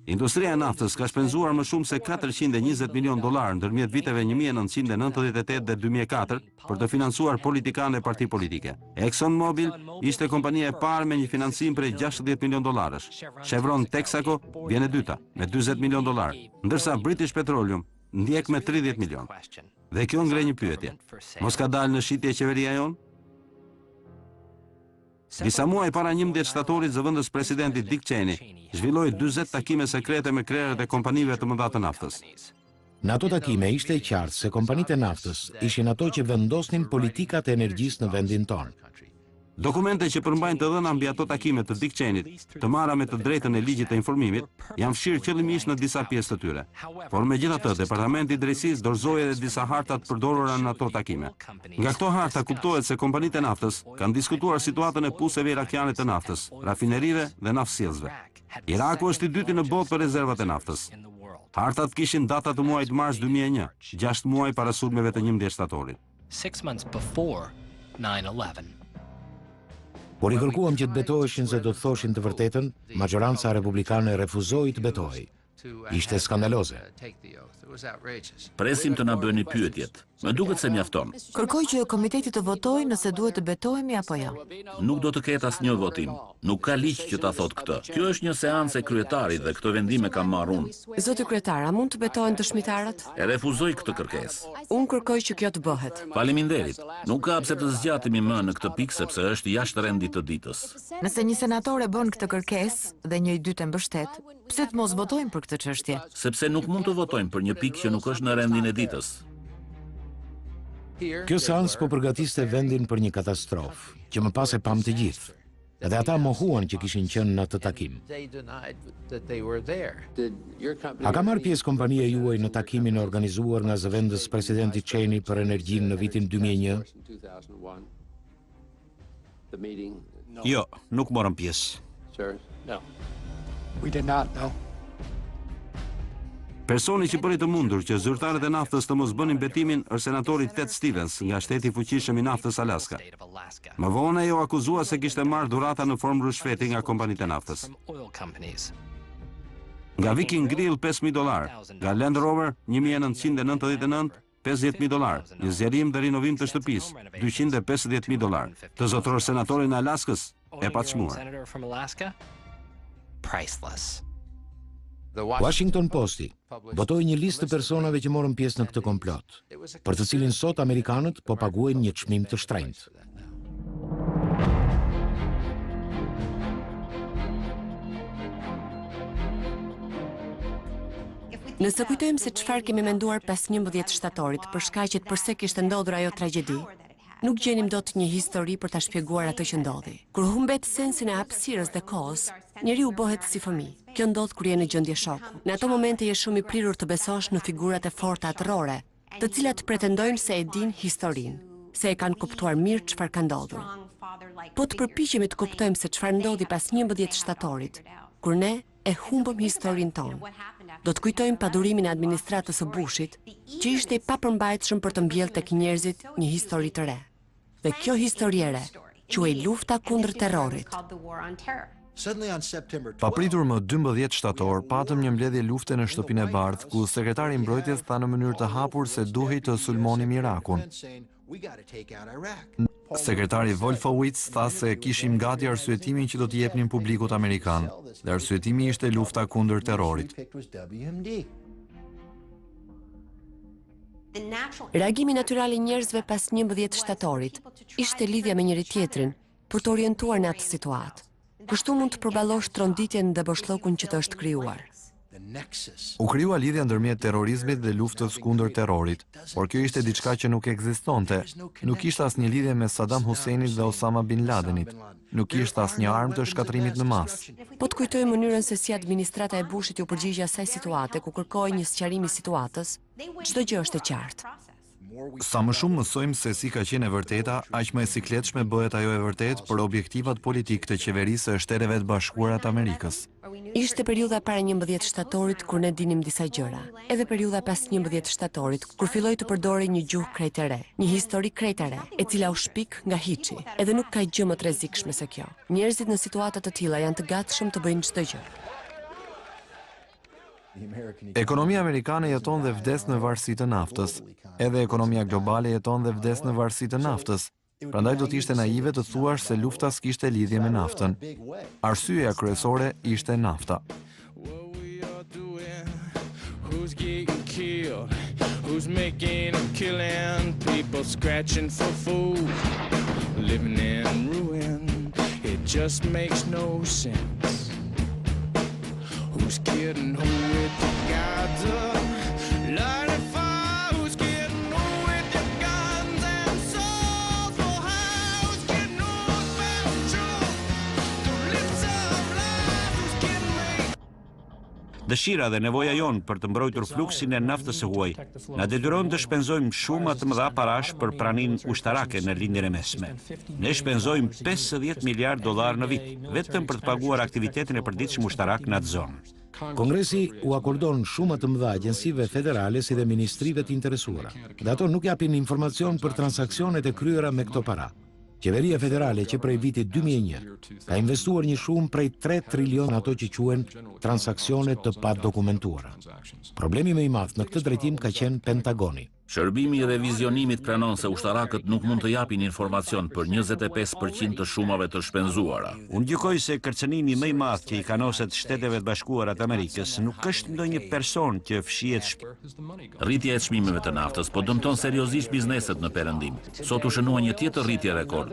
Speaker 1: industria e naftës ka shpenzuar më shumë se $420 milion ndërmjet viteve 1998 dhe 2004 për të financuar politikanë e parti politike. ExxonMobil ishte kompania e parë me një financim prej $60 milion. Chevron Texaco vjen e dyta me $40 milion, ndërsa British Petroleum ndjek me $30 milion. Dhe kjo ngre një pyetje. Mos ka dalë në shitje qeveria jon? Disa muaj para 11 shtatorit, zëvendës presidenti Dick Cheney zhvilloi 40 takime sekrete me krerët e kompanive të mëdha të naftës.
Speaker 2: Në ato takime ishte e qartë se kompanitë e naftës ishin ato që vendosnin politikat e energjisë në vendin tonë.
Speaker 1: Dokumente që përmbajnë të dhëna mbi ato takime të Dick Cheneyt, të marra me të drejtën e ligjit të informimit, janë fshirë qëllimisht në disa pjesë të tyre. Por megjithatë, Departamenti i Drejtësisë dorëzoi edhe disa harta të përdorura në ato takime. Nga këto harta kuptohet se kompanitë e naftës kanë diskutuar situatën e puseve irakiane të naftës, rafinerive dhe naftsjellsve. Iraku është i dyti në botë për rezervat e naftës. Hartat kishin data të muajit mars 2001, 6 muaj para sulmeve të 11 shtatorit.
Speaker 7: 6 months before 9/11.
Speaker 2: Por i kërkuam që të betoheshin se do të thoshin të vërtetën, majoranca republikane refuzoi të betohej. Ishte skandaloze.
Speaker 5: Presim të na bëni pyetjet. Më duket se mjafton.
Speaker 6: Kërkoj që komiteti të votojë nëse duhet të betohemi apo jo.
Speaker 5: Nuk do të ketë asnjë votim. Nuk ka ligj që ta thotë këtë. Kjo është një seancë e kryetarit dhe këto vendime kam marrë unë.
Speaker 8: Zoti kryetara, mund të betohen dëshmitarët?
Speaker 5: E refuzoj këtë kërkesë.
Speaker 8: Unë kërkoj që kjo të bëhet.
Speaker 5: Faleminderit. Nuk ka pse të zgjatemi më në këtë pikë sepse është jashtë rendit të ditës.
Speaker 6: Nëse një senator e bën këtë kërkesë dhe një i dytë e mbështet, pse të mos votojmë për këtë çështje?
Speaker 5: Sepse nuk mund të votojmë për një pikë që nuk është në rendin e ditës.
Speaker 2: Kjo seancë po përgatiste vendin për një katastrofë, që më pas e pam të gjithë. Edhe ata mohuan që kishin qenë në atë takim. A ka marrë pjesë kompania juaj në takimin e organizuar nga zëvendës presidenti Cheney për energjinë në vitin 2001?
Speaker 3: Jo, nuk morëm pjesë.
Speaker 7: No. We did not, no.
Speaker 1: Personi që bëri të mundur që zyrtarët e naftës të mos bënin betimin është senatori Ted Stevens nga shteti i fuqishëm i naftës Alaska. Më vonë ajo akuzua se kishte marrë dhurata në formë rushfeti nga kompanitë e naftës. Nga Viking Grill $5,000, nga Land Rover 1999 $50,000, një zgjerim dhe rinovim të shtëpisë $250,000, të zotror senatorin e Alaskës e paçmuar.
Speaker 7: Priceless.
Speaker 2: Washington Posti botoi një listë të personave që morën pjesë në këtë komplot, për të cilin sot amerikanët po paguajnë një çmim të shtrenjtë.
Speaker 8: Nëse kujtojmë se çfarë kemi menduar pas 11 shtatorit për shkaqet pse kishte ndodhur ajo tragjedi, nuk gjenim dot një histori për ta shpjeguar atë që ndodhi. Kur humbet sensin e hapësirës dhe kohës, njeriu bëhet si fëmijë. Kjo ndodh kur je në gjendje shoku. Në ato momente je shumë i prirur të besosh në figurat e forta atërore, të cilat pretendojnë se e din historinë, se e kanë kuptuar mirë çfarë ka ndodhur. Po të përpiqemi të kuptojmë se çfarë ndodhi pas 11 shtatorit, kur ne e humbëm historinë tonë. Do të kujtojmë padurimin e administratës së Bushit, që ishte i papërmbajtshëm për të mbjellë tek njerëzit një histori të re. Dhe kjo histori e re quhej lufta kundër terrorit.
Speaker 4: Papritur më 12 shtator, patëm një mbledhje lufte në shtëpinë e bardhë, ku sekretari i mbrojtjes tha në mënyrë të hapur se duhej të sulmonim Irakun. Sekretari Wolfowitz tha se kishim gati arsyetimin që do t'i jepnin publikut amerikan, dhe arsyetimi ishte lufta kundër terrorit.
Speaker 8: Reagimi natyral i njerëzve pas 11 shtatorit ishte lidhja me njëri tjetrin për të orientuar në atë situatë. Kështu mund të përballosh tronditjen dhe boshllokun që të është krijuar.
Speaker 4: U krijua lidhja ndërmjet terrorizmit dhe luftës kundër terrorit, por kjo ishte diçka që nuk ekzistonte. Nuk kishte asnjë lidhje me Saddam Huseinit dhe Osama bin Ladenit. Nuk kishte asnjë armë të shkatrimit në masë.
Speaker 8: Po të kujtojmë mënyrën se si administrata e Bushit u përgjigje asaj situate ku kërkoi një sqarim i situatës, çdo gjë është e qartë.
Speaker 4: Sa më shumë mësojmë se si ka qenë e vërteta, aq më e sikletshme bëhet ajo e vërtetë për objektivat politik të qeverisë së Shteteve të Bashkuara të Amerikës.
Speaker 8: Ishte periudha para 11 shtatorit kur ne dinim disa gjëra, edhe periudha pas 11 shtatorit kur filloi të përdorej një gjuhë krejt e re, një histori krejt e re, e cila u shpik nga hiçi, edhe nuk ka gjë më të rrezikshme se kjo. Njerëzit në situata të tilla janë të gatshëm të bëjnë çdo gjë.
Speaker 4: Ekonomia amerikane jeton dhe vdes në varësi të naftës. Edhe ekonomia globale jeton dhe vdes në varësi të naftës. Prandaj do të ishte naive të thuash se lufta s'kishte lidhje me naftën. Arsyeja kryesore ishte nafta. Who's getting killed? Who's making a killing? People scratching for food, living in ruin. It just makes no sense. Who's kidding who with the gods of lighting fire? Who's kidding who with the guns and souls for high? Who's kidding who's back truth? The lips of life. Who's kidding me?
Speaker 3: Dëshira dhe nevoja jonë për të mbrojtur fluksin e naftës së huaj na detyron të shpenzojmë shumë të mëdha parash për praninë ushtarake në lindjen e mesme. Ne shpenzojmë $50 miliard në vit vetëm për të paguar aktivitetin e përditshëm ushtarak në atë zonë.
Speaker 2: Kongresi u akordon shumë të mëdha agjensive federale si dhe ministrive të interesuara, dhe ato nuk japin informacion për transaksionet e kryera me këto para. Qeveria federale që prej vitit 2001 ka investuar një shumë prej 3 trilion ato që quhen transaksionet të padokumentuara. Problemi më i madh në këtë drejtim ka qenë Pentagoni.
Speaker 5: Shërbimi i revizionimit pranon se ushtarakët nuk mund të japin informacion për 25% të shumave të shpenzuara.
Speaker 3: Unë gjykoj se kërcënimi më i madh që i kanoset Shteteve të Bashkuara të Amerikës nuk është ndonjë person që fshihet
Speaker 5: Rritja e çmimeve të naftës po dëmton seriozisht bizneset në Perëndim. Sot u shënua një tjetër rritje rekord.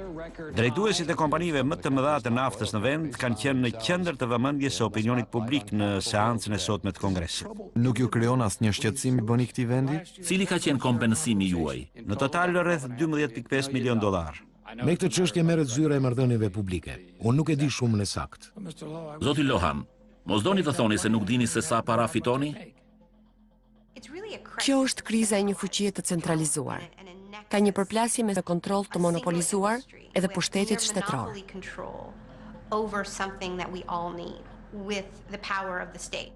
Speaker 3: Drejtuesit e kompanive më të mëdha të naftës në vend kanë qenë në qendër të vëmendjes së opinionit publik në seancën e sotme të Kongresit.
Speaker 4: Nuk ju krijon asnjë shqetësim i bëni këtij vendi?
Speaker 5: Cili ka qenë kompensimi juaj?
Speaker 3: Në total rreth $12.5 milion.
Speaker 2: Me këtë çështje merret zyra e marrëdhënieve publike. Unë nuk e di shumën e saktë.
Speaker 5: Zoti Lohan, mos doni të thoni se nuk dini se sa para fitoni?
Speaker 8: Kjo është kriza e një fuqie të centralizuar. Ka një përplasje me kontroll të monopolizuar edhe pushtetit shtetëror.
Speaker 10: over something that we all need with the power of the state.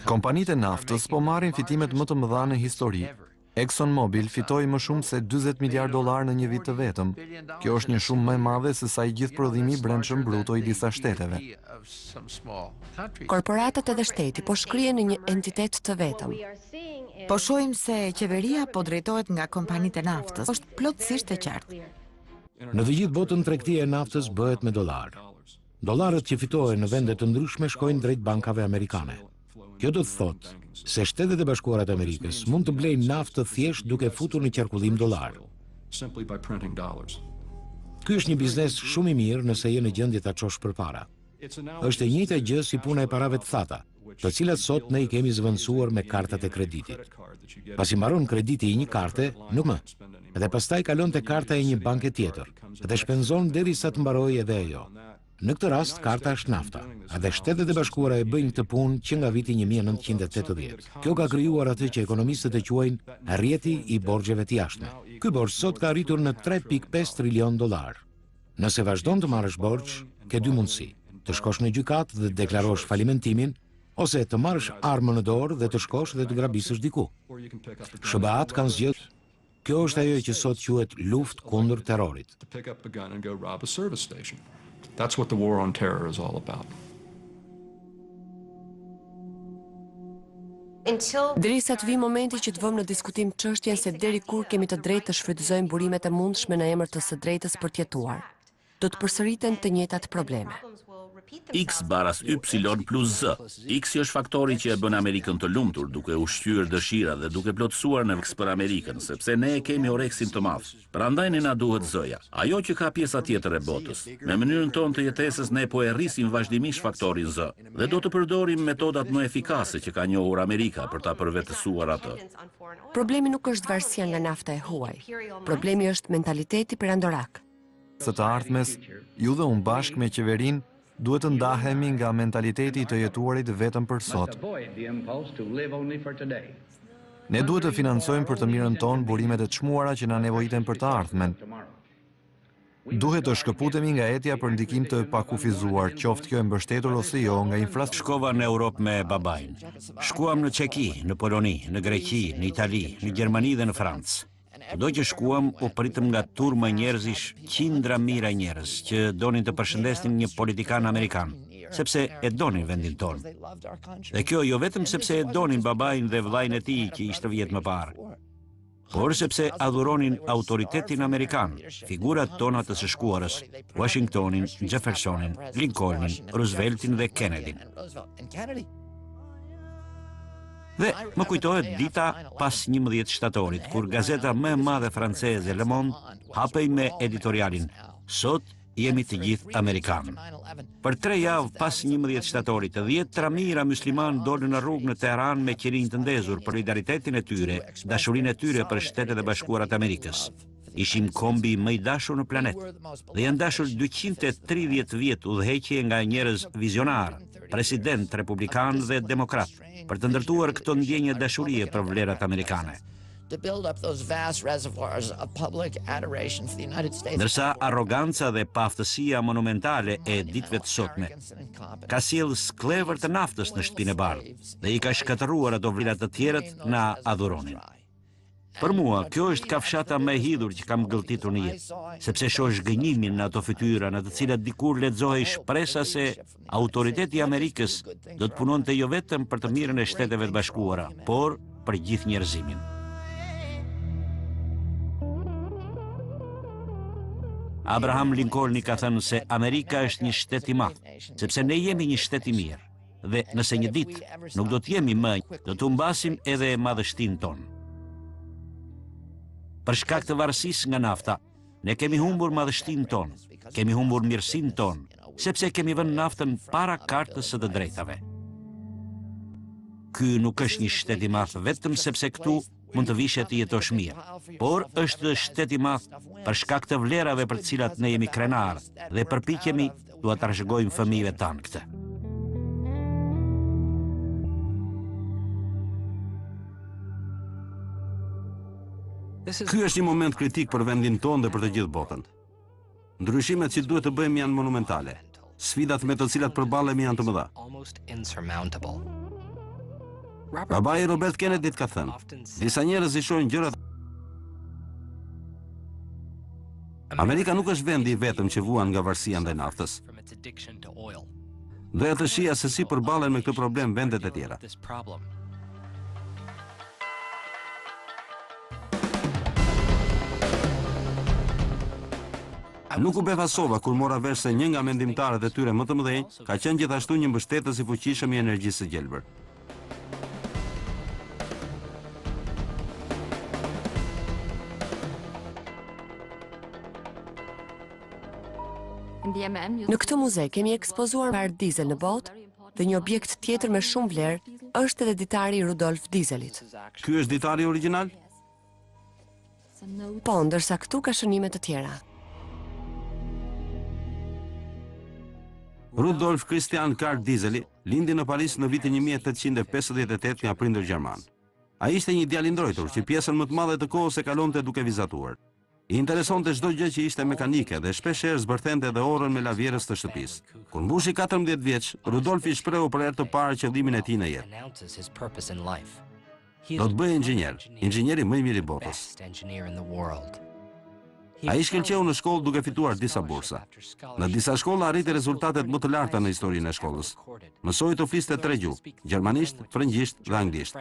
Speaker 4: Kompanitë e naftës po marrin fitimet më të mëdha në histori. ExxonMobil fitoi më shumë se $40 miliardë në një vit të vetëm. Kjo është një shumë më e madhe se sa i gjithë prodhimi i brendshëm bruto i disa shteteve.
Speaker 8: Korporatat edhe shteti po shkrihen në një entitet të vetëm.
Speaker 6: Po shohim se qeveria po drejtohet nga kompanitë e naftës. Është plotësisht e qartë.
Speaker 2: Në të gjithë botën tregtia e naftës bëhet me dollar. Dollarët që fitohen në vende të ndryshme shkojnë drejt bankave amerikane. Kjo do të thotë se Shtetet e Bashkuara të Amerikës mund të blejnë naftë thjesht duke futur në qarkullim dollar. Ky është një biznes shumë i mirë nëse je në gjendje ta çosh përpara. Është e njëjta gjë si puna e parave të thata, të cilat sot ne i kemi zëvendësuar me kartat e kreditit. Pasi mbaron krediti i një karte, nuk më. Dhe pastaj kalon te karta e një banke tjetër dhe shpenzon derisa të mbarojë edhe ajo. Në këtë rast, karta është nafta, dhe Shtetet e Bashkuara e bëjnë këtë punë që nga viti 1980. Kjo ka krijuar atë që ekonomistët e quajnë rrjeti i borxheve të jashtme. Ky borxh sot ka arritur në $3.5 trilion. Nëse vazhdon të marrësh borxh, ke dy mundësi: të shkosh në gjykatë dhe të deklarosh falimentimin, ose të marrësh armën në dorë dhe të shkosh dhe të grabisësh diku. SBA-t kanë zgjedhur. Kjo është ajo që sot quhet luftë kundër terrorit.
Speaker 11: That's what the war on terror is all about.
Speaker 8: Derisa të vi momenti që të vëmë në diskutim çështjen se deri kur kemi të drejtë të shfrytëzojmë burimet e mundshme në emër të së drejtës për të jetuar, do të përsëriten të njëjtat probleme.
Speaker 5: X baras Y plus Z. X është faktori që e bën Amerikën të lumtur, duke ushqyer dëshira dhe duke plotësuar nevojat për Amerikën, sepse ne kemi oreksin të madh. Prandaj ne na duhet Z-ja, ajo që ka pjesa tjetër e botës. Me mënyrën tonë të jetesës ne po e rrisim vazhdimisht faktorin Z dhe do të përdorim metodat më efikase që ka njohur Amerika për ta përvetësuar atë.
Speaker 8: Problemi nuk është varësia nga nafta e huaj. Problemi është mentaliteti perandorak.
Speaker 4: Së të ardhmes, ju dhe unë bashkë me qeverinë duhet të ndahemi nga mentaliteti i të jetuarit vetëm për sot. Ne duhet të financojmë për të mirën tonë burimet e çmuara që na nevojiten për të ardhmen. Duhet të shkëputemi nga etja për ndikim të pakufizuar, qoftë kjo e mbështetur ose jo nga inflacioni.
Speaker 3: Shkova në Europë me babain. Shkuam në Çeki, në Poloni, në Greqi, në Itali, në Gjermani dhe në Francë. Do që shkuam, u pritëm nga turma njerëzish, qindra mira njerëz që donin të përshëndesnin një politikan amerikan, sepse e donin vendin tonë. Dhe kjo jo vetëm sepse e donin babain dhe vllajën e tij që ishte vjet më parë, por sepse adhuronin autoritetin amerikan, figurat tona të së shkuarës, Washingtonin, Jeffersonin, Lincolnin, Rooseveltin dhe Kennedyn. Dhe më kujtohet dita pas 11 shtatorit, kur gazeta më e madhe franceze Le Monde hapej me editorialin "Sot jemi të gjithë Amerikanë". Për 3 javë pas 11 shtatorit, 10 tramira musliman dolën në rrugë në Teheran me qirinj të ndezur për solidaritetin e tyre, dashurinë e tyre për Shtetet e Bashkuara të Amerikës. Ishim kombi më i dashur në planet dhe janë dashur 230 vjet udhëheqje nga njerëz vizionar, president republikan dhe demokrat, për të ndërtuar këto ndjenje dashurie për vlerat amerikane. Ndërsa arroganca dhe paaftësia monumentale e ditëve të sotme ka sjellë sklever të naftës në shtëpinë e bardhë dhe i ka shkatëruar ato vlerat të tjerët na adhuronin. Për mua, kjo është kafshata më e hidhur që kam gëlltitur në jetë, sepse shoh zhgënjimin në ato fytyra në të cilat dikur lexohej shpresa se autoriteti i Amerikës do të punonte jo vetëm për të mirën e Shteteve të Bashkuara, por për gjithë njerëzimin. Abraham Lincoln ka thënë se Amerika është një shtet i madh, sepse ne jemi një shtet i mirë, dhe nëse një ditë nuk do të jemi më, do të humbasim edhe madhështinë tonë. Për shkak të varësisë nga nafta, ne kemi humbur madhështinë tonë, kemi humbur mirësinë tonë, sepse kemi vënë naftën para kartës së të drejtave. Ky nuk është një shtet i madh vetëm sepse këtu mund të vishet të jetosh mirë, por është shtet i madh për shkak të vlerave për të cilat ne jemi krenar dhe përpiqemi t'u trashëgojmë fëmijëve tanë këtë.
Speaker 1: Ky është një moment kritik për vendin tonë dhe për të gjithë botën. Ndryshimet që duhet të bëjmë janë monumentale. Sfidat me të cilat përballemi janë të mëdha. Babai Robert Kennedy ka thënë, disa njerëz i shohin gjërat. Amerika nuk është vendi i vetëm që vuan nga varësia ndaj naftës. Doja të shija se si përballen me këtë problem vendet e tjera. Nuk u befasova kur mora vesh se një nga mendimtarët e tyre më të mëdhenj ka qenë gjithashtu një mbështetës i fuqishëm i energjisë së gjelbër.
Speaker 8: Në këtë muze kemi ekspozuar parë dizel në botë dhe një objekt tjetër me shumë vlerë është edhe ditari Rudolf Dieselit.
Speaker 1: Ky është ditari origjinal?
Speaker 8: Po, ndërsa këtu ka shënime të tjera.
Speaker 1: Rudolf Christian Karl Dieseli lindi në Paris në vitin 1858 nga prindër gjerman. Ai ishte një djalë i ndrojtur që pjesën më të madhe të kohës e kalonte duke vizatuar. I interesonte çdo gjë që ishte mekanike dhe shpeshherë zbërthente edhe orën me lavjerës të shtëpisë. Kur mbushi 14 vjeç, Rudolf i shprehu për herë të parë qëllimin e tij në jetë. Do të bëhej inxhinieri më i mirë i botës. Ai shkëlqeu në shkollë duke fituar disa bursa. Në disa shkolla arriti rezultatet më të larta në historinë e shkollës. Mësoi të fliste 3 gjuhë: gjermanisht, frëngjisht dhe anglisht.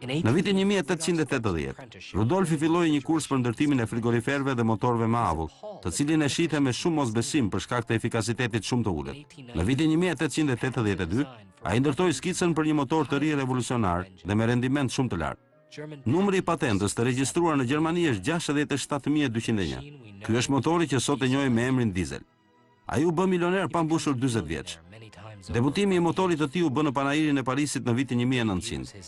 Speaker 1: Në vitin 1880, Rudolfi filloi një kurs për ndërtimin e frigoriferëve dhe motorëve me avull, të cilin e shite me shumë mosbesim për shkak të efikasitetit shumë të ulët. Në vitin 1882, ai ndërtoi skicën për një motor të ri revolucionar dhe me rendiment shumë të lartë. Numri i patentës të regjistruar në Gjermani është 67.201. Ky është motori që sot e njohim me emrin dizel. Ai u bë milioner pa mbushur 40 vjeç. Debutimi i motorit të tij u bë në panairin e Parisit në vitin 1900.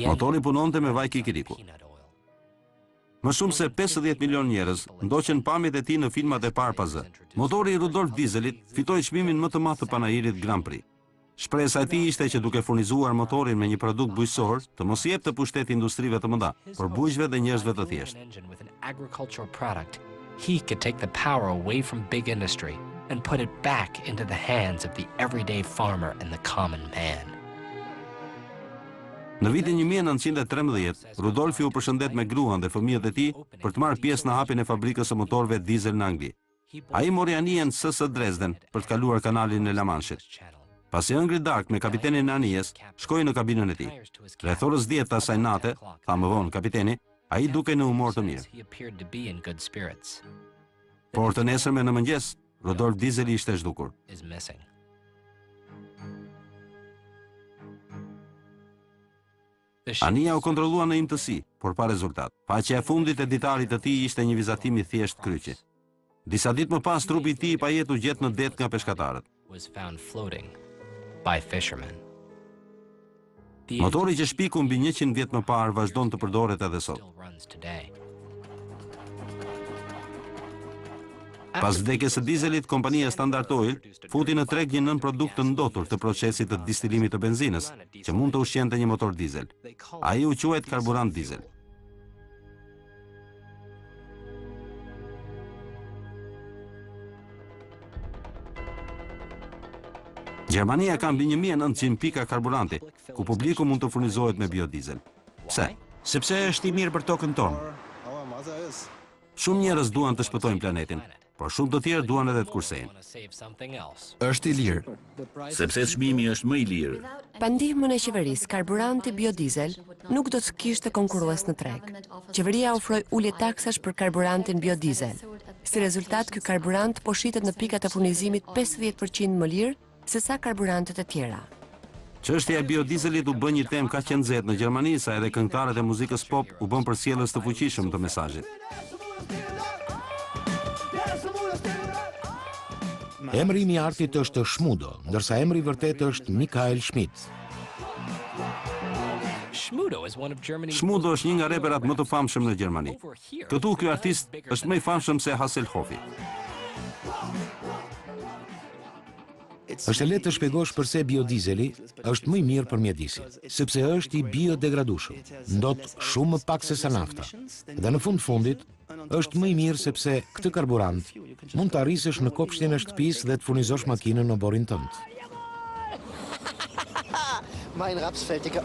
Speaker 1: Motori punonte me vaj kikiriku. Më shumë se 50 milion njerëz ndoqën pamjet e tij në filmat e parë pa zë. Motori i Rudolf Dieselit fitoi çmimin më të madh të panairit Grand Prix. Shpresa e tij ishte që duke furnizuar motorin me një produkt bujqësor, të mos jep të pushtet industrive të mëdha, por bujqëve dhe njerëzve të thjeshtë.
Speaker 7: He could take the power away from big industry and put it back into the hands of the everyday farmer and the common man.
Speaker 1: Në vitin 1913, Rudolfi u përshëndet me gruan dhe fëmijët e tij për të marrë pjesë në hapjen e fabrikës së motorëve dizel në Angli. Ai mori anijen SS Dresden për të kaluar kanalin e La Manche-it. Pasi ëngri darkë me kapitenin e anijes, shkoi në kabinën e tij. Rreth orës 10 të asaj nate, tha më vonë kapiteni, ai dukej në humor të mirë. Por të nesërme në mëngjes, Rudolf Dieseli ishte zhdukur. Anija u kontrollua në imtësi, por pa rezultat. Faqja e fundit e ditarit të tij ishte një vizatim i thjesht kryqi. Disa ditë më pas trupi i tij i pajet u gjet në det nga peshkatarët. Motori që shpiku mbi 100 vjet më parë vazhdon të përdoret edhe sot. Pas vdekjes së dizelit, kompania Standard Oil futi në treg një nën produkt të ndotur të procesit të distilimit të benzinës, që mund të ushqente një motor dizel. Ai u quajt karburant dizel. Gjermania ka mbi 1900 pika karburanti, ku publiku mund të furnizohet me biodizel. Pse?
Speaker 3: Sepse është i mirë për tokën tonë.
Speaker 1: Shumë njerëz duan të shpëtojnë planetin, por shumë të tjerë duan edhe të kursejnë.
Speaker 4: Është i lirë.
Speaker 5: Sepse çmimi është më i lirë.
Speaker 8: Pa ndihmën e qeverisë, karburanti biodizel nuk do të kishte konkurrues në treg. Qeveria ofroi ulje taksash për karburantin biodizel. Si rezultat, ky karburant po shitet në pikat e furnizimit 50% më lirë se sa karburantet e tjera.
Speaker 1: Çështja e biodizelit u bë një temë kaq e nxehtë në Gjermani sa edhe këngëtarët e muzikës pop u bën përcjellës të fuqishëm të mesazhit.
Speaker 2: Emri i artit është Shmudo, ndërsa emri i vërtet është Michael Schmidt.
Speaker 1: Shmudo është një nga reperat më të famshëm në Gjermani. Këtu ky artist është më i famshëm se Hasselhoffi.
Speaker 2: Është lehtë të shpjegosh pse biodizeli është më i mirë për mjedisin, sepse është i biodegradueshëm, ndot shumë më pak se sa nafta. Dhe në fundit, Është më i mirë sepse këtë karburant mund të arrisësh në kopshtin e shtëpisë dhe të furnizosh makinën në oborrin tënd.
Speaker 12: Mein rapsfeldige.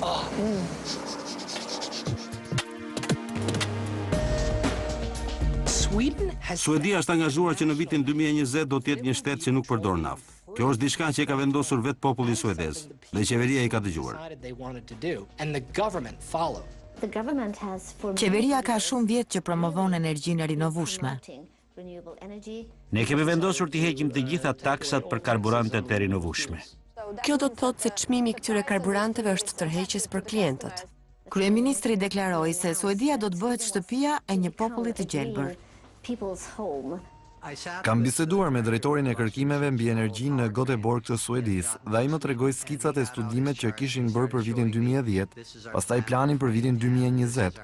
Speaker 1: Suedia është angazhuar që në vitin 2020 do të jetë një shtet që nuk përdor naftë. Kjo është diçka që e ka vendosur vetë populli suedez dhe qeveria i ka dëgjuar.
Speaker 6: Qeveria ka shumë vjet që promovon energjinë e rinovueshme.
Speaker 3: Ne kemi vendosur të heqim të gjitha taksat për karburantet e rinovueshme.
Speaker 8: Kjo do të thotë se çmimi i këtyre karburanteve është tërheqës për klientët.
Speaker 6: Kryeministri deklaroi se Suedia do të bëhet shtëpia e një populli të gjelbër.
Speaker 4: Kam biseduar me drejtorin e kërkimeve mbi energjinë në Göteborg të Suedisë dhe ai më tregoi skicat e studimet që kishin bërë për vitin 2010, pastaj planin për vitin 2020.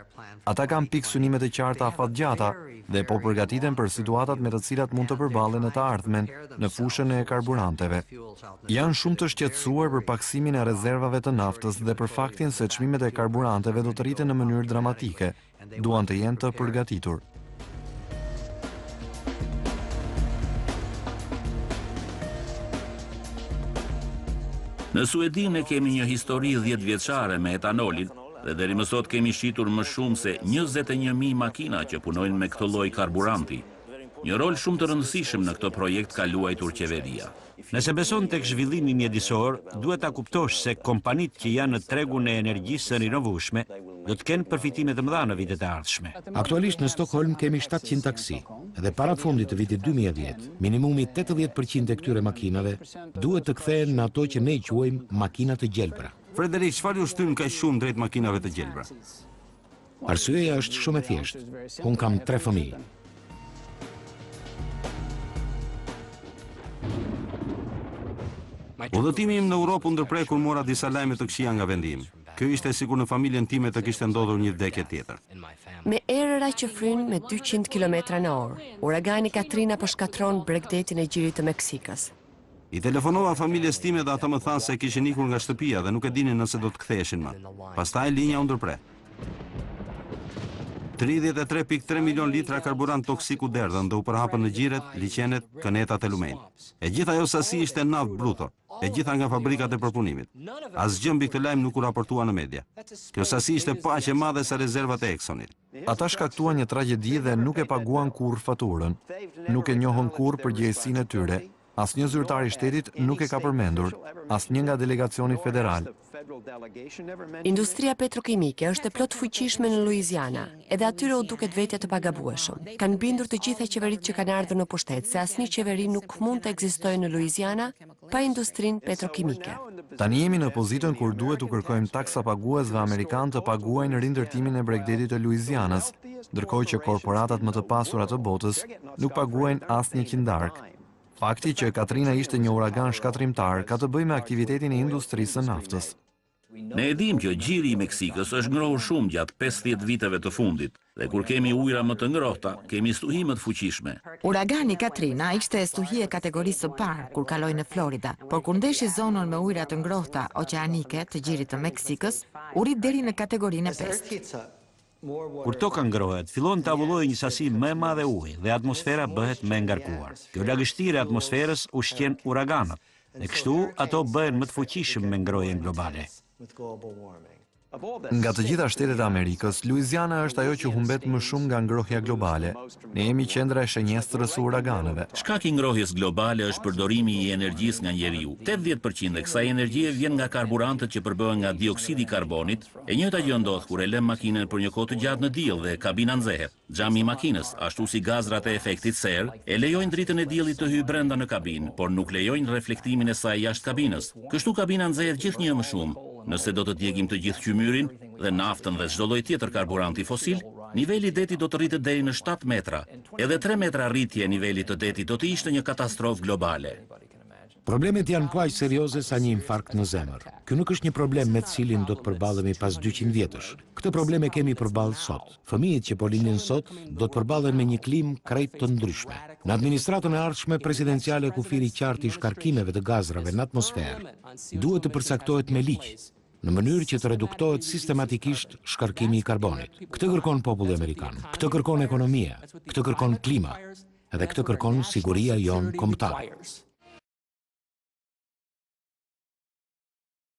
Speaker 4: Ata kanë pikë synimet e qarta afatgjata dhe po përgatiten për situatat me të cilat mund të përballen në të ardhmen në fushën e karburanteve. Janë shumë të shqetësuar për paksimin e rezervave të naftës dhe për faktin se çmimet e karburanteve do të rriten në mënyrë dramatike. Duan të jenë të përgatitur.
Speaker 5: Në Suedi ne kemi një histori 10 vjeçare me etanolin dhe deri më sot kemi shitur më shumë se 21.000 makina që punojnë me këtë lloj karburanti. Një rol shumë të rëndësishëm në këtë projekt ka luajtur qeveria.
Speaker 3: Nëse beson tek zhvillimi mjedisor, duhet ta kuptosh se kompanitë që janë në tregun e energjisë së rinovueshme do të kenë përfitime të mëdha në vitet e ardhshme.
Speaker 2: Aktualisht në Stockholm kemi 700 taksi dhe para fundit të vitit 2010, minimumi 80% e këtyre makinave duhet të kthehen në ato që ne i quajmë makina të gjelbra.
Speaker 1: Frederik, çfarë ju shtyn kaq shumë drejt makinave të gjelbra?
Speaker 2: Arsyeja është shumë e thjeshtë. Unë kam 3 fëmijë.
Speaker 1: Udhëtimi im në Europë u ndërprej kur mora disa lajme të këqija nga vendi im. Kjo ishte sikur në familjen time të kishte ndodhur një vdekje tjetër.
Speaker 8: Me erëra që fryn me 200 km/h, uragani Katrina po shkatron Bregdetin e gjirit të Meksikës.
Speaker 1: I telefonova familjes time dhe ata më thanë se kishin ikur nga shtëpia dhe nuk e dinin nëse do të ktheheshin më. Pastaj linja u ndërpre. 33.3 milion litra karburant toksik u derdhën dhe u përhapën në gjiret, liqenet, kënetat e lumenj. E gjitha ajo sasi ishte naftë bruto, e gjitha nga fabrikat e përpunimit. Asgjë mbi këtë lajm nuk u raportua në media. Kjo sasi ishte paq e madhe sa rezervat e Exxonit.
Speaker 4: Ata shkaktuan një tragjedi dhe nuk e paguan kurrë faturën. Nuk e njohën kurrë përgjegjësinë e tyre. Asnjë zyrtar i shtetit nuk e ka përmendur, asnjë nga delegacioni federal.
Speaker 8: Industria petrokimike është e plot fuqishme në Louisiana, edhe atyre u duket vetja të pagabueshëm. Kanë bindur të gjitha qeveritë që kanë ardhur në pushtet se asnjë qeveri nuk mund të ekzistojë në Louisiana pa industrinë petrokimike.
Speaker 4: Tani jemi në pozitën kur duhet të kërkojmë taksa paguesve amerikanë të paguajnë rindërtimin e Bregdetit të Louisianës, ndërkohë që korporatat më të pasura të botës nuk paguajnë asnjë qindark. Fakti që Katrina ishte një uragan shkatrimtar ka të bëjë me aktivitetin e industrisë së naftës.
Speaker 5: Ne e dim që gjiri i Meksikës është ngrohur shumë gjatë 50 viteve të fundit dhe kur kemi ujëra më të ngrohta, kemi stuhi më të fuqishme.
Speaker 6: Uragani Katrina ishte stuhi e kategorisë së parë kur kaloi në Florida, por kur ndeshi zonën me ujëra të ngrohta oqeanike të gjirit të Meksikës, u rit deri në kategorinë 5.
Speaker 3: Kur toka ngrohet, fillon të avullojë një sasi më e madhe uji dhe atmosfera bëhet më e ngarkuar. Kjo lagështirë e atmosferës ushqen uraganët, dhe kështu ato bëhen më të fuqishëm me ngrohjen globale.
Speaker 4: Nga të gjitha shtetet e Amerikës, Louisiana është ajo që humbet më shumë nga ngrohja globale. Ne jemi qendra e shenjestrës së uraganeve.
Speaker 5: Shkaki i ngrohjes globale është përdorimi i energjisë nga njeriu. 80% e kësaj energjie vjen nga karburantët që përbëhen nga dioksidi i karbonit. E njëjta gjë ndodh kur e lëm makinën për një kohë të gjatë në diell dhe kabina nxehet. Xhami i makinës, ashtu si gazrat e efektit serë, e lejojnë dritën e diellit të hyjë brenda në kabinë, por nuk lejojnë reflektimin e saj jashtë kabinës. Kështu kabina nxehet gjithnjë më shumë. Nëse do të djegim të gjithë qymyrin dhe naftën dhe çdo lloj tjetër karburanti fosil, niveli i detit do të rritet deri në 7 metra. Edhe 3 metra rritje e nivelit të detit do të ishte një katastrofë globale.
Speaker 2: Problemet janë po aq serioze sa një infarkt në zemër. Ky nuk është një problem me të cilin do të përballemi pas 200 vjetësh. Këtë problem e kemi përballë sot. Fëmijët që po lindin sot do të përballen me një klimë krejt të ndryshme. Në administratën e ardhshme presidenciale kufiri i qartë i shkarkimeve të gazrave në atmosferë duhet të përcaktohet me ligj. në mënyrë që të reduktohet sistematikisht shkarkimi i karbonit. Këtë kërkon populli amerikan, këtë kërkon ekonomia, këtë kërkon klima, edhe këtë kërkon siguria jon kombëtare.